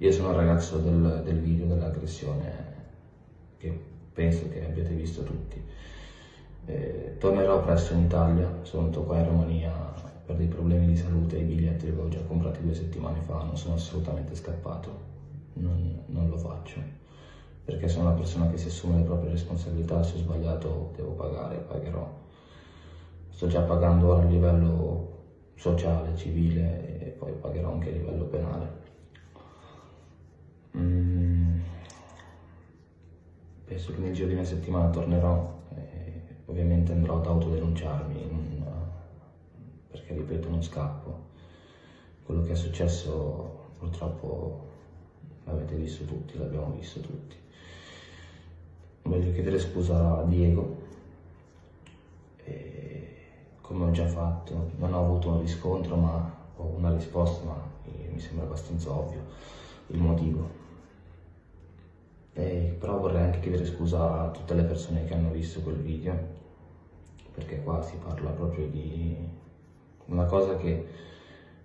Io sono il ragazzo del video dell'aggressione che penso che abbiate visto tutti. Tornerò presto in Italia, sono venuto qua in Romania per dei problemi di salute, i biglietti li avevo già comprati 2 settimane fa, non sono assolutamente scappato, non lo faccio, perché sono una persona che si assume le proprie responsabilità, se ho sbagliato devo pagare, pagherò. Sto già pagando ora a livello sociale, civile e poi pagherò anche a livello penale. Penso che nel giro di una settimana tornerò e ovviamente andrò ad autodenunciarmi, perché ripeto non scappo. Quello che è successo purtroppo l'avete visto tutti, l'abbiamo visto tutti. Voglio chiedere scusa a Diego, e come ho già fatto, non ho avuto un riscontro ma ho una risposta, ma mi sembra abbastanza ovvio il motivo. Però vorrei anche chiedere scusa a tutte le persone che hanno visto quel video, perché qua si parla proprio di una cosa che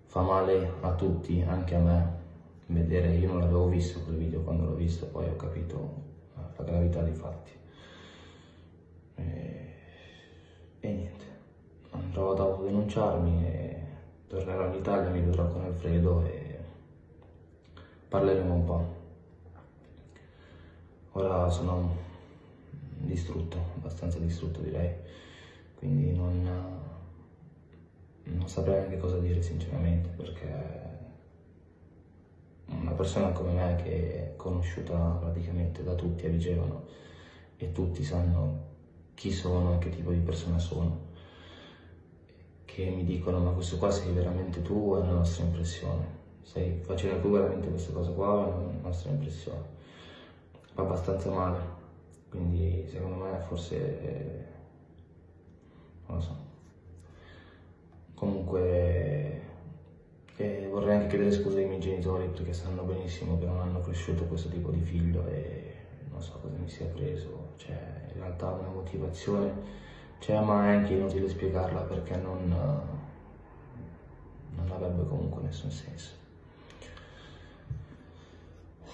fa male a tutti, anche a me, vedere. Io non l'avevo visto quel video, quando l'ho visto poi ho capito la gravità dei fatti. E niente, andrò ad autodenunciarmi e tornerò in Italia, mi vedrò con Alfredo e parleremo un po'. Ora sono distrutto, abbastanza distrutto direi, quindi non saprei neanche cosa dire sinceramente, perché una persona come me che è conosciuta praticamente da tutti a Vigevano e tutti sanno chi sono e che tipo di persona sono, che mi dicono ma questo qua sei veramente tu, è la nostra impressione, stai facendo tu veramente questa cosa qua, è la nostra impressione. Va abbastanza male, quindi secondo me forse non lo so. Comunque vorrei anche chiedere scusa ai miei genitori, perché sanno benissimo che non hanno cresciuto questo tipo di figlio e non so cosa mi sia preso. Cioè, in realtà una motivazione c'è, ma è anche inutile spiegarla perché non avrebbe comunque nessun senso.